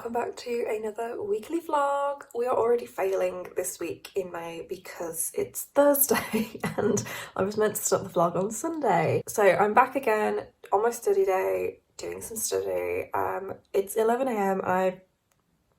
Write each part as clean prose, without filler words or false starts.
welcome back to another weekly vlog. We are already failing this week in May because it's Thursday and I was meant to start the vlog on Sunday. So I'm back again on my study day, doing some study. It's 11 AM and I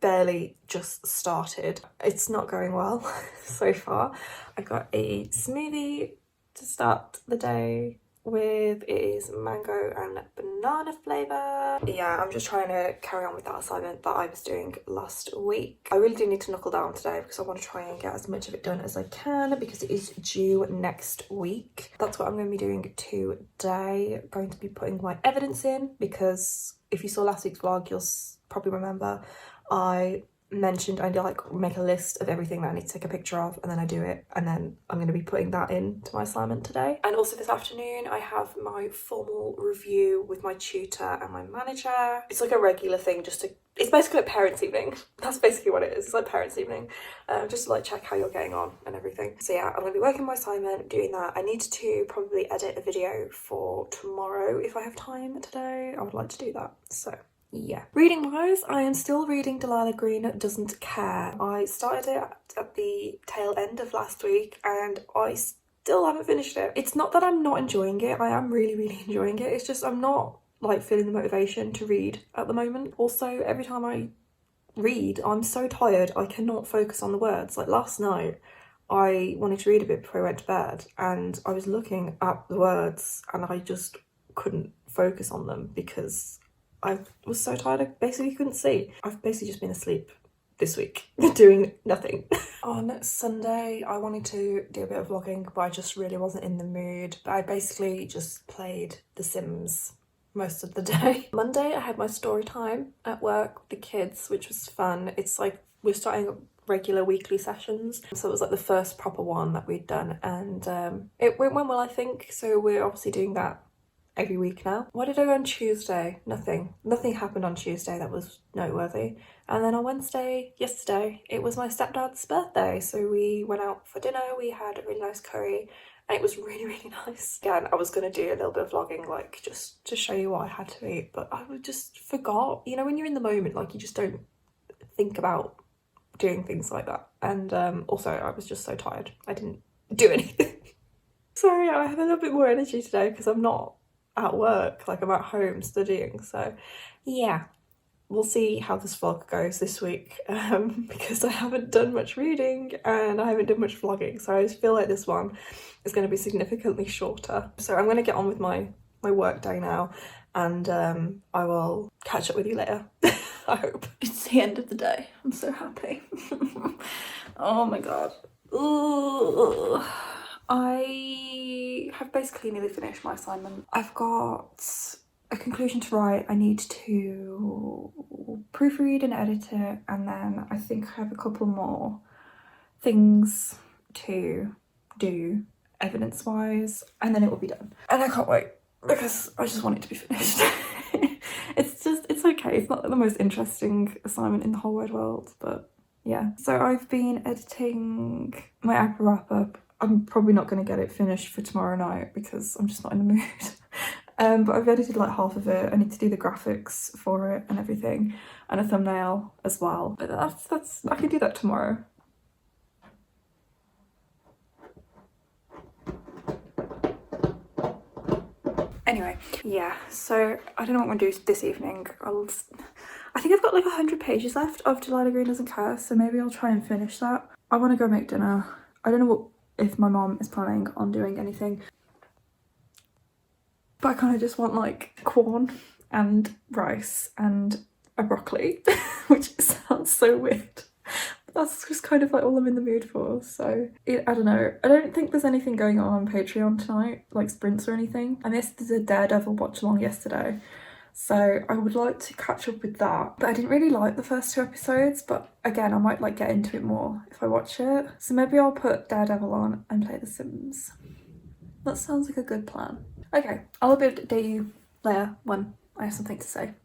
barely just started. It's not going well so far. I got a smoothie to start the day with. It is mango and banana flavour. Yeah, I'm just trying to carry on with that assignment that I was doing last week. I really do need to knuckle down today because I want to try and get as much of it done as I can because it is due next week. That's what I'm going to be doing today. I'm going to be putting my evidence in because if you saw last week's vlog, you'll probably remember I mentioned I make a list of everything that I need to take a picture of and then I do it, and then I'm going to be putting that into my assignment today. And also this afternoon I have my formal review with my tutor and my manager. It's like a regular thing, it's basically like parents' evening. That's basically what it is. It's like parents' evening, just to like check how you're getting on and everything. So yeah, I'm going to be working my assignment, doing that. I need to probably edit a video for tomorrow if I have time today. I would like to do that. So yeah. Reading wise, I am still reading Delilah Doesn't Care. I started it at the tail end of last week and I still haven't finished it. It's not that I'm not enjoying it, I am really enjoying it. It's just I'm not like feeling the motivation to read at the moment. Also, every time I read, I'm so tired I cannot focus on the words. Like last night, I wanted to read a bit before I went to bed and I was looking at the words and I just couldn't focus on them because I was so tired I basically couldn't see. I've basically just been asleep this week, doing nothing. On Sunday, I wanted to do a bit of vlogging, but I just really wasn't in the mood. I basically just played The Sims most of the day. Monday, I had my story time at work with the kids, which was fun. It's like we're starting up regular weekly sessions. So it was like the first proper one that we'd done and it went well, I think. So we're obviously doing that every week now. What did I do on Tuesday? Nothing happened on Tuesday that was noteworthy. And then on Wednesday, yesterday, it was my stepdad's birthday, so we went out for dinner. We had a really nice curry and it was really nice. Again, I was going to do a little bit of vlogging, like just to show you what I had to eat, but I just forgot. You know, when you're in the moment, like you just don't think about doing things like that. And also I was just so tired I didn't do anything. So yeah, I have a little bit more energy today because I'm not at work, like I'm at home studying. So yeah, we'll see how this vlog goes this week because I haven't done much reading and I haven't done much vlogging, so I just feel like this one is going to be significantly shorter. So I'm going to get on with my work day now and I will catch up with you later. I hope. It's the end of the day. I'm so happy. Oh my god. Ooh. I have basically nearly finished my assignment. I've got a conclusion to write. I need to proofread and edit it, and then I think I have a couple more things to do evidence-wise, and then it will be done. And I can't wait because I just want it to be finished. It's okay. It's not the most interesting assignment in the whole wide world, but yeah. So I've been editing my Apple wrap-up. I'm probably not going to get it finished for tomorrow night because I'm just not in the mood. But I've edited like half of it. I need to do the graphics for it and everything, and a thumbnail as well. But that's I can do that tomorrow. Anyway, yeah, so I don't know what I'm going to do this evening. I think I've got like 100 pages left of Delilah Doesn't Care, so maybe I'll try and finish that. I want to go make dinner. I don't know if my mom is planning on doing anything, but I kind of just want like corn and rice and a broccoli, which sounds so weird. That's just kind of like all I'm in the mood for. So I don't know. I don't think there's anything going on Patreon tonight, like sprints or anything. I missed the Daredevil watch along yesterday, so I would like to catch up with that. But I didn't really like the first 2 episodes, but again, I might like get into it more if I watch it. So maybe I'll put Daredevil on and play The Sims. That sounds like a good plan. Okay, I'll update you later when I have something to say.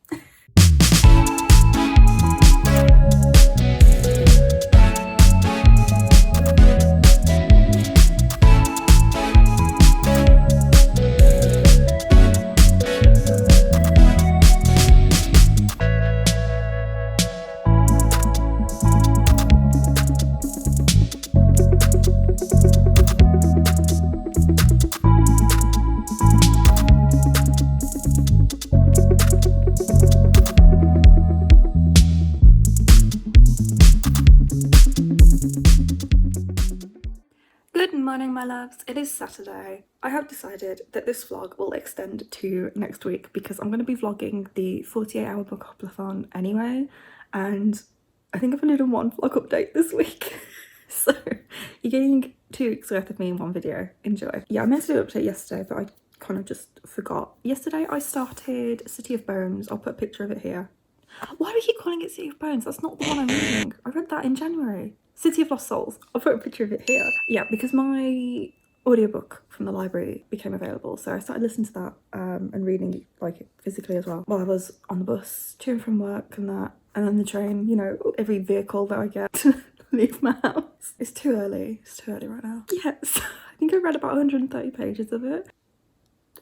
loves, it is Saturday. I have decided that this vlog will extend to next week because I'm going to be vlogging the 48-hour book-upathon anyway, and I think I've only done one vlog update this week. So you're getting 2 weeks worth of me in one video. Enjoy. Yeah, I meant to do an update yesterday, but I kind of just forgot. Yesterday I started City of Bones. I'll put a picture of it here. Why do we keep calling it City of Bones? That's not the one I'm reading. I read that in January. City of Lost Souls. I'll put a picture of it here. Yeah, because my audiobook from the library became available, so I started listening to that and reading like it physically as well while I was on the bus to and from work and that, and on the train, you know, every vehicle that I get to leave my house. It's too early. It's too early right now. Yes, I think I read about 130 pages of it.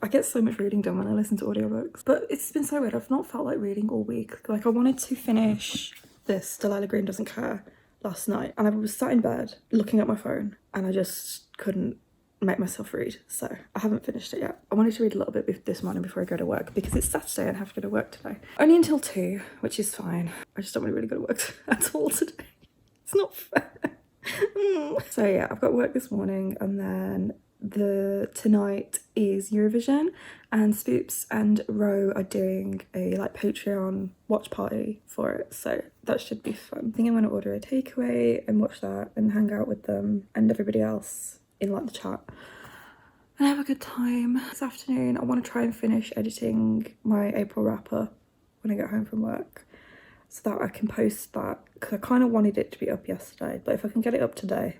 I get so much reading done when I listen to audiobooks, but it's been so weird. I've not felt like reading all week. Like, I wanted to finish this Delilah Green Doesn't Care last night, and I was sat in bed looking at my phone and I just couldn't make myself read, so I haven't finished it yet. I wanted to read a little bit this morning before I go to work because it's Saturday and I have to go to work today. Only until 2, which is fine. I just don't want to really go to work at all today. It's not fair. So yeah, I've got work this morning, and then tonight is Eurovision, and Spoops and Ro are doing a like Patreon watch party for it, so that should be fun. I think I'm going to order a takeaway and watch that and hang out with them and everybody else in like the chat and have a good time. This afternoon I want to try and finish editing my April wrapper when I get home from work so that I can post that, because I kind of wanted it to be up yesterday, but if I can get it up today,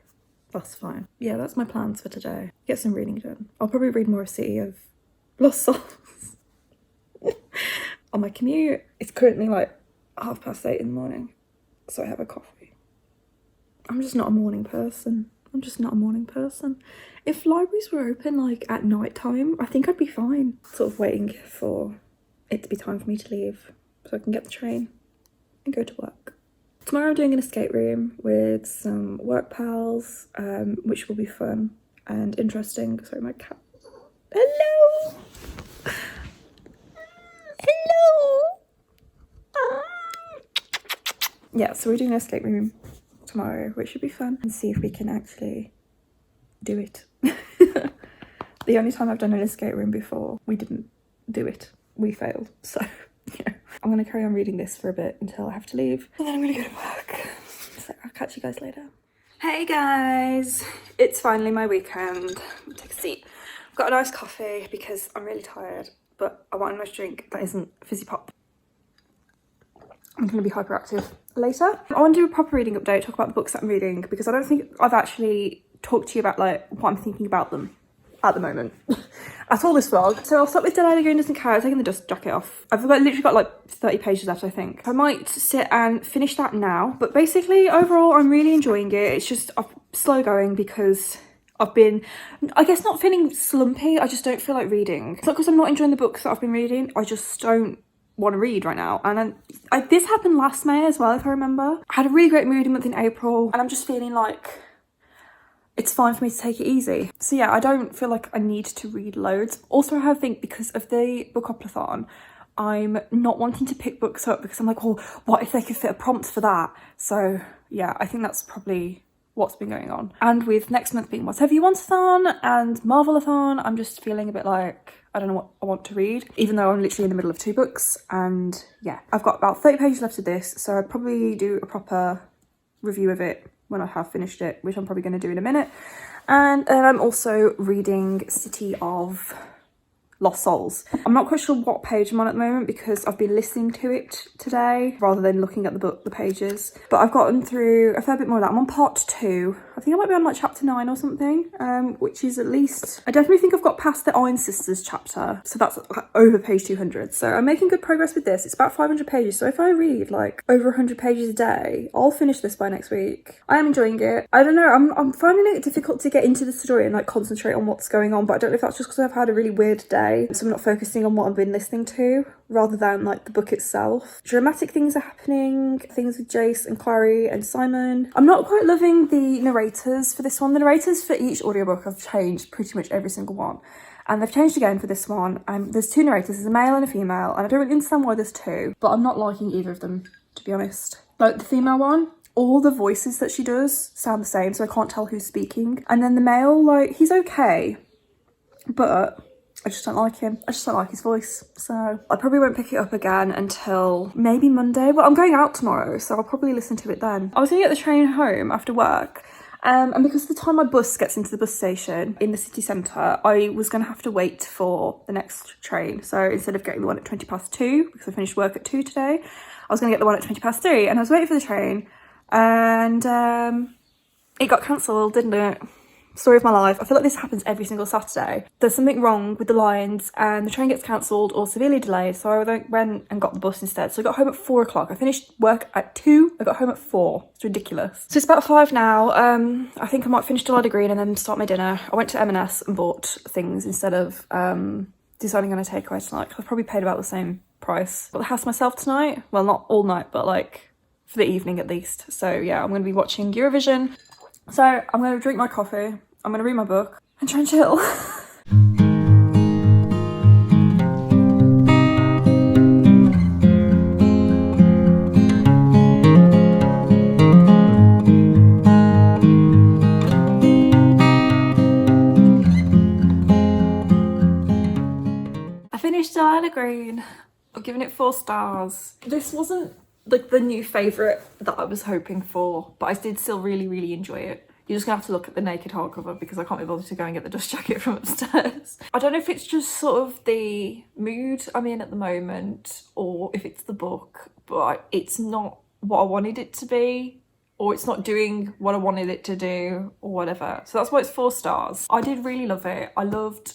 that's fine. Yeah, that's my plans for today. Get some reading done. I'll probably read more of City of Lost Souls on my commute. It's currently like 8:30 in the morning, so I have a coffee. I'm just not a morning person. I'm just not a morning person. If libraries were open like at night time, I think I'd be fine. Sort of waiting for it to be time for me to leave so I can get the train and go to work. Tomorrow I'm doing an escape room with some work pals, which will be fun and interesting. Sorry, my cat. Hello! Hello! Yeah, so we're doing an escape room tomorrow, which should be fun, and see if we can actually do it. The only time I've done an escape room before, we didn't do it. We failed, so yeah. I'm going to carry on reading this for a bit until I have to leave, and then I'm going to go to work. So I'll catch you guys later. Hey guys, it's finally my weekend. Take a seat. I've got a nice coffee because I'm really tired, but I want a nice drink that isn't fizzy pop. I'm going to be hyperactive later. I want to do a proper reading update, talk about the books that I'm reading, because I don't think I've actually talked to you about like what I'm thinking about them at the moment at all this vlog. So I'll start with Delilah Green Doesn't Care. I've taken the dust jacket off. I've literally got like 30 pages left, I think. I might sit and finish that now, but basically overall I'm really enjoying it. It's just slow going because I've been, I guess, not feeling slumpy. I just don't feel like reading. It's not because I'm not enjoying the books that I've been reading, I just don't want to read right now. And this happened last May as well, if I remember. I had a really great reading month in April, and I'm just feeling like it's fine for me to take it easy. So yeah, I don't feel like I need to read loads. Also, I think because of the book-upathon, I'm not wanting to pick books up because I'm like, oh, what if they could fit a prompt for that? So yeah, I think that's probably what's been going on. And with next month being Whatever You Want-a-thon and Marvel-a-thon, I'm just feeling a bit like, I don't know what I want to read, even though I'm literally in the middle of 2 books. And yeah, I've got about 30 pages left of this, so I'd probably do a proper review of it when I have finished it, which I'm probably going to do in a minute. And then I'm also reading City of Lost Souls. I'm not quite sure what page I'm on at the moment because I've been listening to it today rather than looking at the pages. But I've gotten through a fair bit more of that. I'm on part 2. I think I might be on like chapter 9 or something, which is at least, I definitely think I've got past the Iron Sisters chapter. So that's over page 200. So I'm making good progress with this. It's about 500 pages. So if I read like over 100 pages a day, I'll finish this by next week. I am enjoying it. I don't know, I'm finding it difficult to get into the story and like concentrate on what's going on, but I don't know if that's just because I've had a really weird day. So I'm not focusing on what I've been listening to rather than like the book itself. Dramatic things are happening, things with Jace and Clare and Simon. I'm not quite loving the narrators for this one. The narrators for each audiobook have changed pretty much every single one. And they've changed again for this one. There's 2 narrators, there's a male and a female, and I don't really understand why there's 2, but I'm not liking either of them, to be honest. Like the female one, all the voices that she does sound the same, so I can't tell who's speaking. And then the male, like, he's okay, but I just don't like him. I just don't like his voice. So I probably won't pick it up again until maybe Monday. Well, I'm going out tomorrow, so I'll probably listen to it then. I was gonna get the train home after work. And because of the time my bus gets into the bus station in the city centre, I was going to have to wait for the next train. So instead of getting the one at 2:20, because I finished work at 2 today, I was going to get the one at 3:20. And I was waiting for the train, and it got cancelled, didn't it? Story of my life. I feel like this happens every single Saturday. There's something wrong with the lines and the train gets cancelled or severely delayed, so I went and got the bus instead. So I got home at 4 o'clock. I finished work at 2, I got home at 4. It's ridiculous. So it's about 5 now. I think I might finish Delilah Green and then start my dinner. I went to M&S and bought things instead of deciding on a takeaway tonight. I've probably paid about the same price. Got the house myself tonight. Well, not all night, but like for the evening at least. So yeah, I'm going to be watching Eurovision. So I'm going to drink my coffee, I'm going to read my book and try and chill. I finished Delilah Green. I've given it 4 stars. This wasn't like the new favourite that I was hoping for, but I did still really enjoy it. You're just gonna have to look at the naked hardcover because I can't be bothered to go and get the dust jacket from upstairs. I don't know if it's just sort of the mood I'm in at the moment or if it's the book, but it's not what I wanted it to be, or it's not doing what I wanted it to do, or whatever. So that's why it's 4 stars. I did really love it. I loved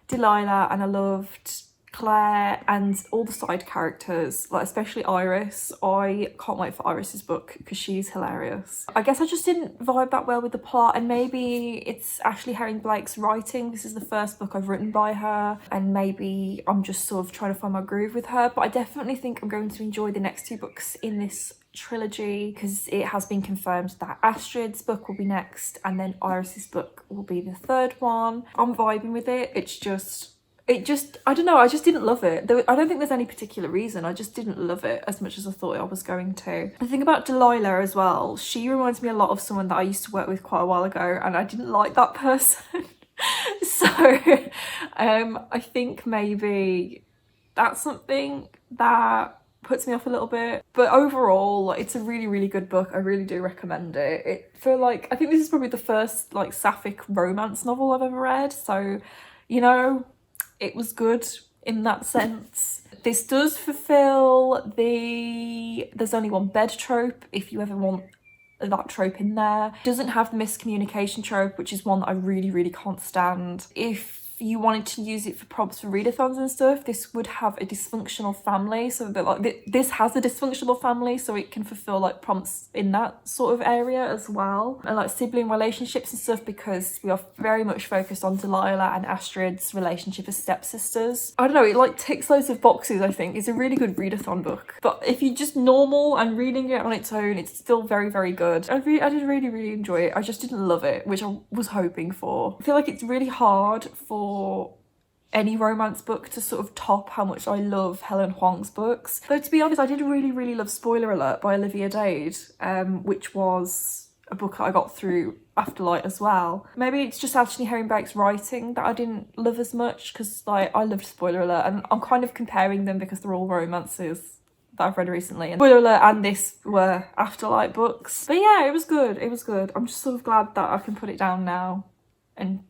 Delilah and I loved Clare and all the side characters, like especially Iris. I can't wait for Iris's book because she's hilarious. I guess I just didn't vibe that well with the plot, and maybe it's Ashley Herring-Blake's writing. This is the first book I've written by her, and maybe I'm just sort of trying to find my groove with her, but I definitely think I'm going to enjoy the next 2 books in this trilogy because it has been confirmed that Astrid's book will be next and then Iris's book will be the 3rd one. I'm vibing with it. I don't know, I just didn't love it. I don't think there's any particular reason, I just didn't love it as much as I thought I was going to. The thing about Delilah as well, she reminds me a lot of someone that I used to work with quite a while ago and I didn't like that person. So I think maybe that's something that puts me off a little bit. But overall, it's a really good book. I really do recommend it. I think this is probably the first like sapphic romance novel I've ever read, so you know, it was good in that sense. This does fulfill the there's only one bed trope, if you ever want that trope in there. It doesn't have the miscommunication trope, which is one that I really can't stand. If you wanted to use it for prompts for readathons and stuff, this would have a dysfunctional family, so that like this has a dysfunctional family, so it can fulfill like prompts in that sort of area as well, and like sibling relationships and stuff, because we are very much focused on Delilah and Astrid's relationship as stepsisters. I don't know, it like ticks loads of boxes. I think it's a really good readathon book, but if you're just normal and reading it on its own, it's still very good. I did really enjoy it. I just didn't love it, which I was hoping for. I feel like it's really hard for any romance book to sort of top how much I love Helen Huang's books. Though to be honest, I did really love Spoiler Alert by Olivia Dade, which was a book that I got through Afterlight as well. Maybe it's just Ashley Herring-Blake's writing that I didn't love as much, because like I loved Spoiler Alert, and I'm kind of comparing them because they're all romances that I've read recently, and Spoiler Alert and this were Afterlight books. But yeah, it was good. I'm just sort of glad that I can put it down now and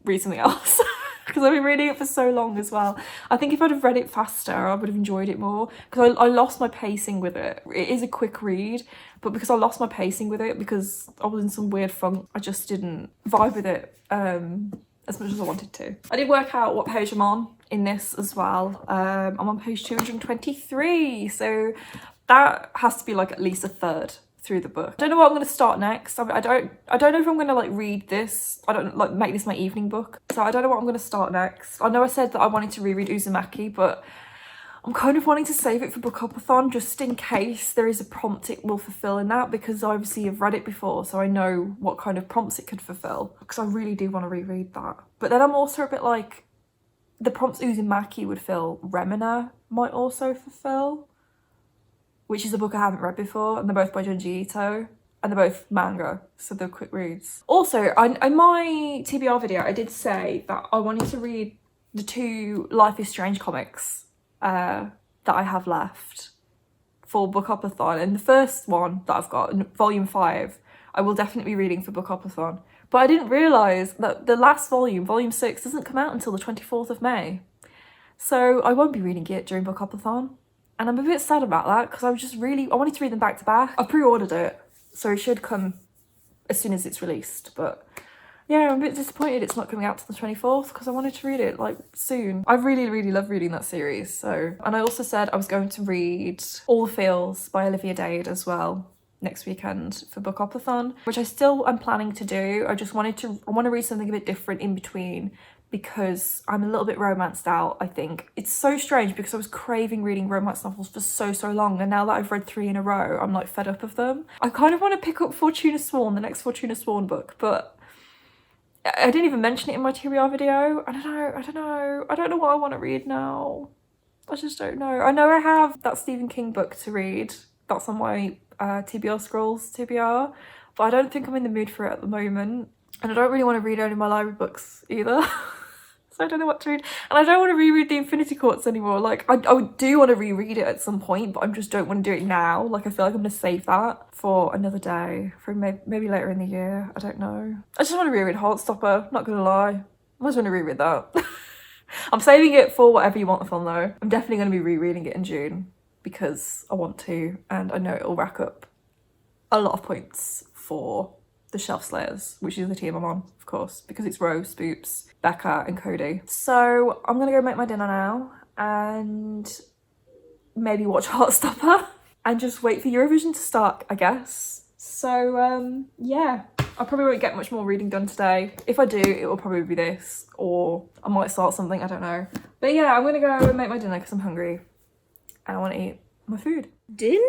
read something else. Because I've been reading it for so long as well. I think if I'd have read it faster, I would have enjoyed it more, because I lost my pacing with it. It is a quick read, but because I lost my pacing with it, because I was in some weird funk, I just didn't vibe with it as much as I wanted to. I did work out what page I'm on in this as well. I'm on page 223, so that has to be like at least a third through the book. I don't know what I'm going to start next. I don't know if I'm going to like read this. I don't like make this my evening book, so I don't know what I'm going to start next. I know I said that I wanted to reread Uzumaki, but I'm kind of wanting to save it for Bookathon just in case there is a prompt it will fulfill in that, because I obviously have read it before, so I know what kind of prompts it could fulfill, because I really do want to reread that. But then I'm also a bit like, the prompts Uzumaki would fill, Remina might also fulfill. which is a book I haven't read before, and they're both by Junji Ito, and they're both manga, so they're quick reads. Also, in my TBR video, I did say that I wanted to read the 2 Life is Strange comics that I have left for Bookopathon, and the first one that I've got, volume 5, I will definitely be reading for Bookopathon. But I didn't realise that the last volume, volume 6, doesn't come out until the 24th of May. So I won't be reading it during Bookopathon. And I'm a bit sad about that because I wanted to read them back to back. I pre-ordered it, so it should come as soon as it's released. But yeah, I'm a bit disappointed it's not coming out till the 24th because I wanted to read it like soon. I really, really love reading that series. So, and I also said I was going to read All the Feels by Olivia Dade as well next weekend for Bookopathon, which I still am planning to do. I want to read something a bit different in between because I'm a little bit romanced out, I think. It's so strange because I was craving reading romance novels for so long, and now that I've read 3 in a row, I'm like fed up of them. I kind of want to pick up Fortuna Sworn, the next Fortuna Sworn book, but I didn't even mention it in my TBR video. I don't know what I want to read now. I just don't know. I know I have that Stephen King book to read. That's on my TBR Scrolls TBR, but I don't think I'm in the mood for it at the moment, and I don't really want to read any of my library books either. So I don't know what to read, and I don't want to reread the Infinity Courts anymore. Like I do want to reread it at some point, but I just don't want to do it now. Like I feel like I'm gonna save that for another day, for maybe later in the year. I don't know. I just want to reread Heartstopper, not gonna lie. I just want to reread that. I'm saving it for whatever you want fun though. I'm definitely going to be rereading it in June because I want to, and I know it'll rack up a lot of points for the Shelf Slayers, which is the team I'm on, of course, because it's Rose, Spoops, Becca and Cody. So I'm gonna go make my dinner now and maybe watch Heartstopper and just wait for Eurovision to start, I guess. So yeah, I probably won't get much more reading done today. If I do, it will probably be this, or I might start something, I don't know. But yeah, I'm gonna go and make my dinner because I'm hungry and I want to eat my food. Dinner!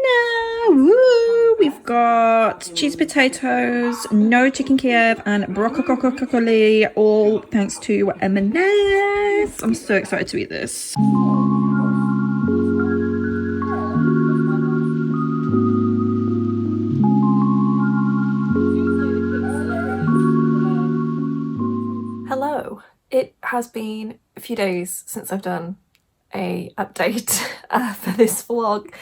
Woo! We've got cheese potatoes, no chicken Kiev, and broccoli, all thanks to M&S. I'm so excited to eat this. Hello. It has been a few days since I've done a update for this vlog.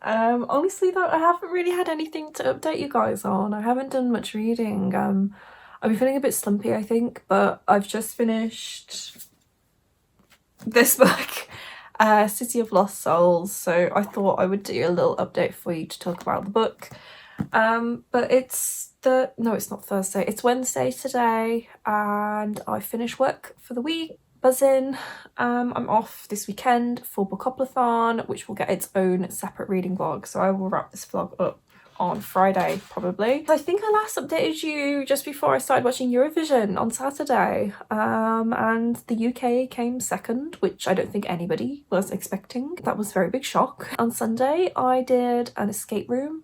Honestly though, I haven't really had anything to update you guys on. I haven't done much reading. I've been feeling a bit slumpy, I think, but I've just finished this book, City of Lost Souls, so I thought I would do a little update for you to talk about the book. But it's not Thursday, it's Wednesday today, and I finished work for the week. Buzzing. I'm off this weekend for Bookopathon, which will get its own separate reading vlog, so I will wrap this vlog up on Friday probably. I think I last updated you just before I started watching Eurovision on Saturday, and the UK came second, which I don't think anybody was expecting. That was a very big shock. On Sunday I did an escape room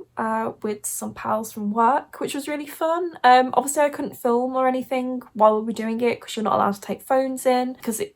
with some pals from work, which was really fun. Obviously I couldn't film or anything while we were doing it because you're not allowed to take phones in, because it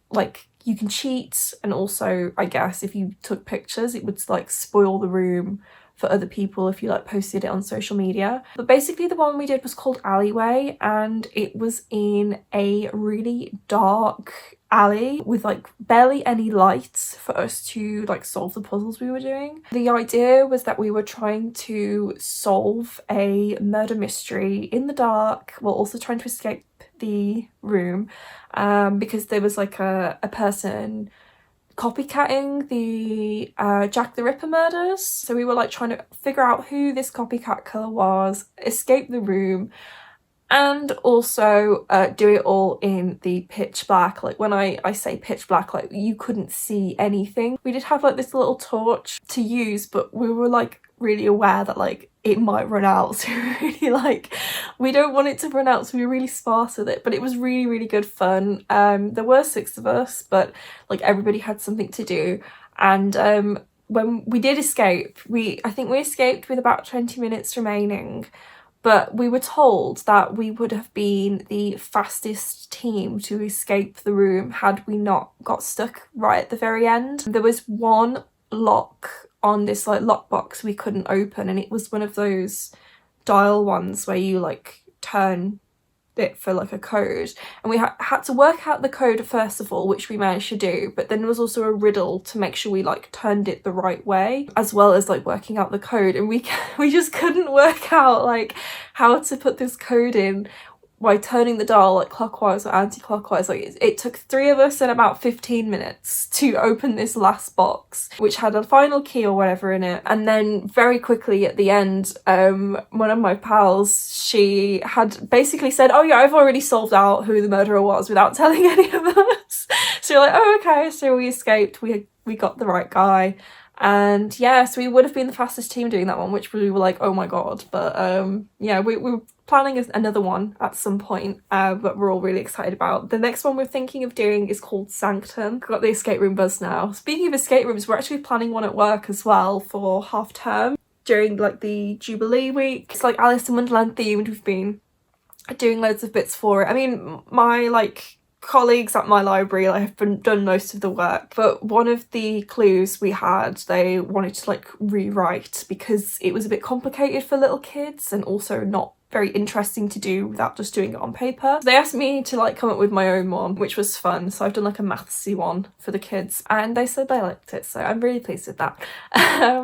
you can cheat, and also I guess if you took pictures it would like spoil the room for other people if you like posted it on social media. But basically the one we did was called Alleyway, and it was in a really dark alley with like barely any lights for us to like solve the puzzles we were doing. The idea was that we were trying to solve a murder mystery in the dark while also trying to escape the room, because there was like a person copycatting the Jack the Ripper murders. So we were like trying to figure out who this copycat killer was, escape the room, and also do it all in the pitch black. Like when I say pitch black, like you couldn't see anything. We did have like this little torch to use, but we were like really aware that like it might run out, so really like we don't want it to run out, so we were really sparse with it. But it was really good fun. There were 6 of us, but like everybody had something to do, and when we did escape, I think we escaped with about 20 minutes remaining, but we were told that we would have been the fastest team to escape the room had we not got stuck right at the very end. There was one lock on this like lockbox we couldn't open, and it was one of those dial ones where you like turn it for like a code, and we had to work out the code first of all, which we managed to do, but then there was also a riddle to make sure we like turned it the right way, as well as like working out the code, and we just couldn't work out like how to put this code in by turning the dial like clockwise or anti-clockwise. Like it took 3 of us and about 15 minutes to open this last box, which had a final key or whatever in it. And then very quickly at the end, one of my pals, she had basically said, oh yeah, I've already solved out who the murderer was without telling any of us. So we're like, oh okay, so we escaped, we got the right guy. And yeah, so we would have been the fastest team doing that one, which we were like, oh my god. But yeah, we were planning another one at some point, but we're all really excited about. The next one we're thinking of doing is called Sanctum. We've got the escape room buzz now. Speaking of escape rooms, we're actually planning one at work as well for half term during like the Jubilee week. It's like Alice in Wonderland themed. We've been doing loads of bits for it. I mean, my like colleagues at my library have done most of the work, but one of the clues we had, they wanted to like rewrite because it was a bit complicated for little kids and also not very interesting to do without just doing it on paper. They asked me to like come up with my own one, which was fun. So I've done like a mathsy one for the kids, and they said they liked it, so I'm really pleased with that.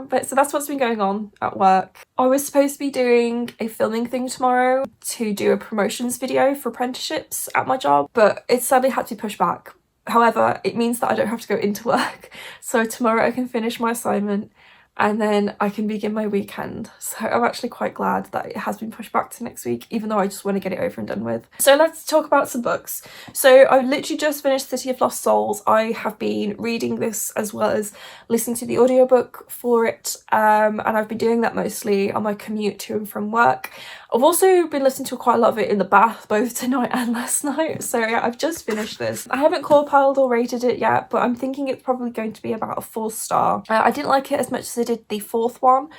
But so that's what's been going on at work. I was supposed to be doing a filming thing tomorrow to do a promotions video for apprenticeships at my job, but it sadly had to be pushed back. However, it means that I don't have to go into work, so tomorrow I can finish my assignment and then I can begin my weekend. So I'm actually quite glad that it has been pushed back to next week, even though I just want to get it over and done with. So let's talk about some books. So I literally just finished City of Lost Souls. I have been reading this as well as listening to the audiobook for it, and I've been doing that mostly on my commute to and from work. I've also been listening to quite a lot of it in the bath, both tonight and last night. So yeah, I've just finished this. I haven't compiled or rated it yet, but I'm thinking it's probably going to be about a 4-star. I didn't like it as much as I did the 4th one,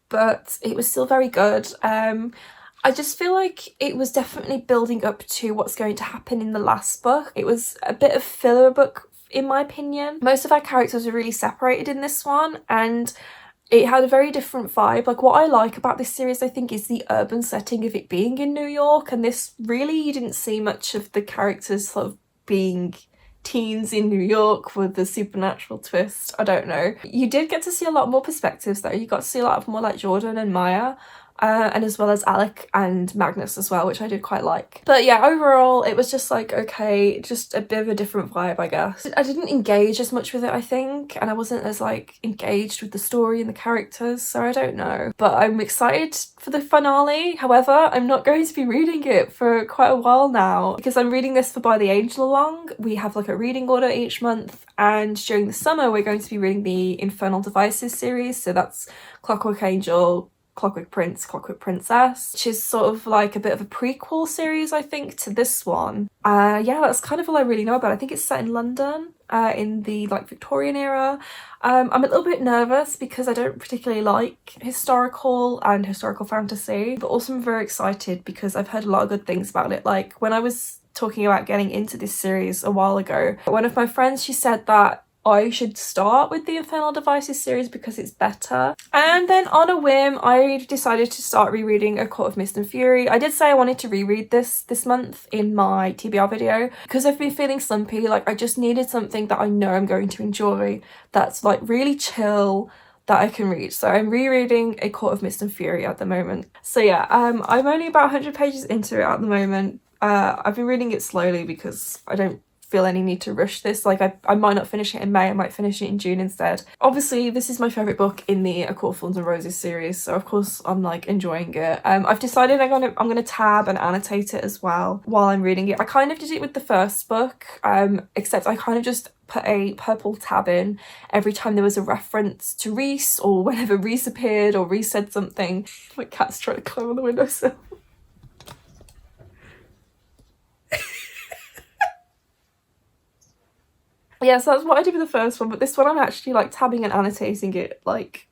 but it was still very good. I just feel like it was definitely building up to what's going to happen in the last book. It was a bit of filler book, in my opinion. Most of our characters are really separated in this one, and it had a very different vibe. Like, what I like about this series, I think, is the urban setting of it being in New York, and this really, you didn't see much of the characters sort of being teens in New York with the supernatural twist. I don't know. You did get to see a lot more perspectives though. You got to see a lot of more like Jordan and Maya, and as well as Alec and Magnus as well, which I did quite like. But yeah, overall it was just like, okay, just a bit of a different vibe, I guess. I didn't engage as much with it, I think, and I wasn't as like engaged with the story and the characters, so I don't know. But I'm excited for the finale. However, I'm not going to be reading it for quite a while now because I'm reading this for By the Angel Along. We have like a reading order each month, and during the summer we're going to be reading the Infernal Devices series, so that's Clockwork Angel, Clockwork Prince, Clockwork Princess, which is sort of like a bit of a prequel series, I think, to this one. Yeah, that's kind of all I really know about it. I think it's set in London, in the like Victorian era. I'm a little bit nervous because I don't particularly like historical and historical fantasy, but also I'm very excited because I've heard a lot of good things about it. Like, when I was talking about getting into this series a while ago, one of my friends, she said that I should start with the Infernal Devices series because it's better. And then on a whim, I decided to start rereading A Court of Mist and Fury. I did say I wanted to reread this month in my TBR video because I've been feeling slumpy. Like, I just needed something that I know I'm going to enjoy, that's like really chill, that I can read. So I'm rereading A Court of Mist and Fury at the moment. So yeah, I'm only about 100 pages into it at the moment. I've been reading it slowly because I don't feel any need to rush this. Like, I might not finish it in May, I might finish it in June instead. Obviously this is my favourite book in the A Court of Thorns and Roses series, so of course I'm like enjoying it. I've decided I'm gonna tab and annotate it as well while I'm reading it. I kind of did it with the first book, except I kind of just put a purple tab in every time there was a reference to Reese, or whenever Reese appeared or Reese said something. My cat's trying to climb on the windowsill. Yeah, so that's what I did with the first one, but this one I'm actually like tabbing and annotating it. Like,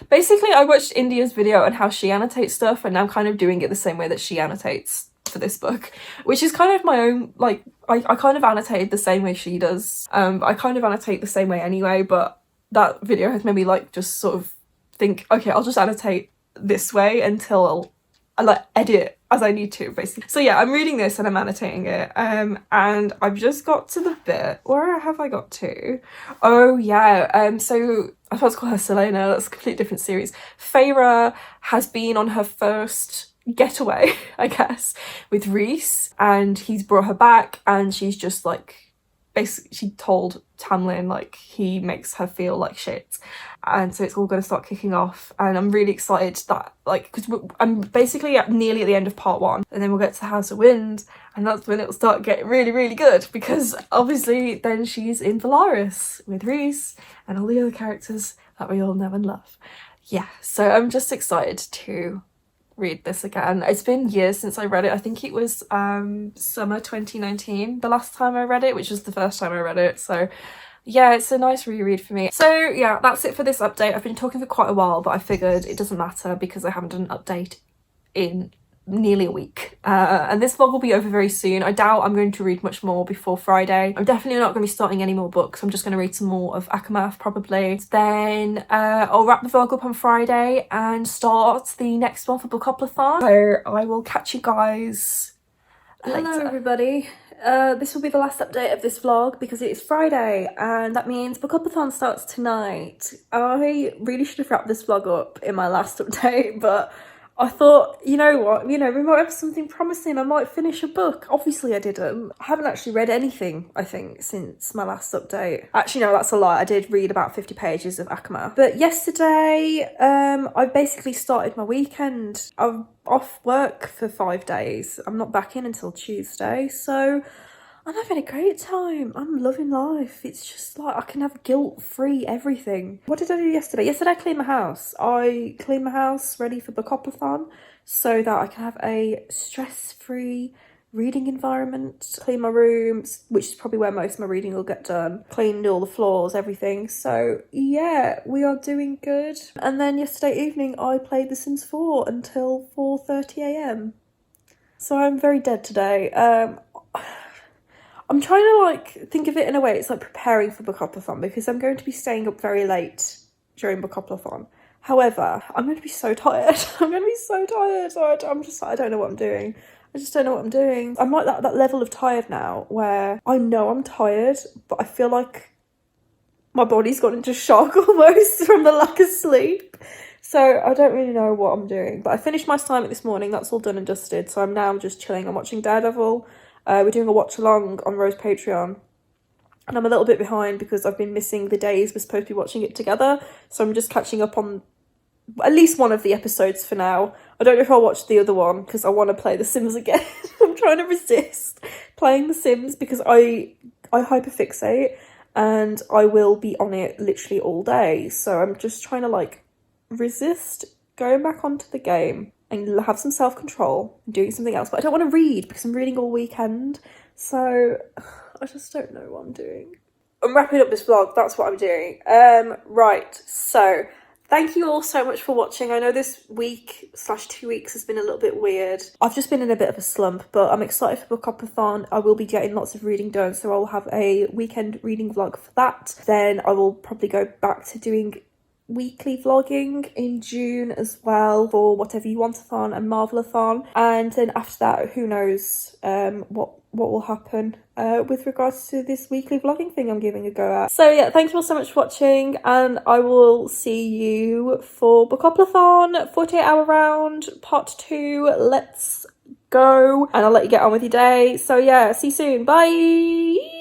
basically I watched India's video on how she annotates stuff, and now I'm kind of doing it the same way that she annotates for this book, which is kind of my own, like, I kind of annotated the same way she does. I kind of annotate the same way anyway, but that video has made me like just sort of think, okay, I'll just annotate this way until I like edit as I need to, basically. So yeah, I'm reading this and I'm annotating it, and I've just got to the bit, where have I got to? Oh yeah, so I was about to call her Selena, that's a completely different series. Feyre has been on her first getaway, I guess, with Rhys, and he's brought her back, and she's just like, basically she told Tamlin like he makes her feel like shit, and so it's all going to start kicking off, and I'm really excited that, like, because I'm basically nearly at the end of part 1, and then we'll get to the House of Wind, and that's when it'll start getting really, really good, because obviously then she's in Valaris with Rhys and all the other characters that we all know and love. Yeah, so I'm just excited to read this again. It's been years since I read it. I think it was summer 2019 the last time I read it, which was the first time I read it, so yeah, it's a nice reread for me. So yeah, that's it for this update. I've been talking for quite a while, but I figured it doesn't matter because I haven't done an update in nearly a week, and this vlog will be over very soon. I doubt I'm going to read much more before Friday. I'm definitely not going to be starting any more books. I'm just going to read some more of Akamath probably. Then I'll wrap the vlog up on Friday and start the next one for Bookoplathon. So I will catch you guys later. Hello everybody. This will be the last update of this vlog because it is Friday, and that means Bookoplathon starts tonight. I really should have wrapped this vlog up in my last update, but I thought, you know what, we might have something promising. I might finish a book. Obviously I didn't. I haven't actually read anything, I think, since my last update. Actually, no, that's a lie. I did read about 50 pages of Akamath. But yesterday, I basically started my weekend. I'm off work for 5 days. I'm not back in until Tuesday, so I'm having a great time. I'm loving life. It's just like I can have guilt-free everything. What did I do yesterday? Yesterday I cleaned my house. I cleaned my house ready for Bookoplathon so that I can have a stress-free reading environment. Clean my rooms, which is probably where most of my reading will get done. Cleaned all the floors, everything. So yeah, we are doing good. And then yesterday evening I played The Sims 4 until 4:30 AM. So I'm very dead today. I'm trying to like think of it in a way, it's like preparing for Bookoplathon because I'm going to be staying up very late during Bookoplathon. However, I'm going to be so tired. I'm going to be so tired. So I'm just like, I don't know what I'm doing. I just don't know what I'm doing. I'm like that level of tired now where I know I'm tired, but I feel like my body's gone into shock almost from the lack of sleep. So I don't really know what I'm doing. But I finished my assignment this morning. That's all done and dusted. So I'm now just chilling. I'm watching Daredevil. We're doing a watch along on Rose Patreon, and I'm a little bit behind because I've been missing the days we're supposed to be watching it together, so I'm just catching up on at least one of the episodes for now. I don't know if I'll watch the other one because I want to play The Sims again. I'm trying to resist playing The Sims because I hyperfixate and I will be on it literally all day, so I'm just trying to like resist going back onto the game and have some self-control and doing something else. But I don't want to read because I'm reading all weekend, so I just don't know what I'm doing. I'm wrapping up this vlog, that's what I'm doing. Right, so thank you all so much for watching. I know this week / 2 weeks has been a little bit weird. I've just been in a bit of a slump, but I'm excited for Bookoplathon. I will be getting lots of reading done, so I'll have a weekend reading vlog for that. Then I will probably go back to doing weekly vlogging in June as well for Whatever You Want-a-thon and Marvel-a-thon, and then after that who knows what will happen with regards to this weekly vlogging thing I'm giving a go at. So yeah, thank you all so much for watching, and I will see you for Bookoplathon 48-hour round part 2. Let's go, and I'll let you get on with your day. So yeah, see you soon, bye.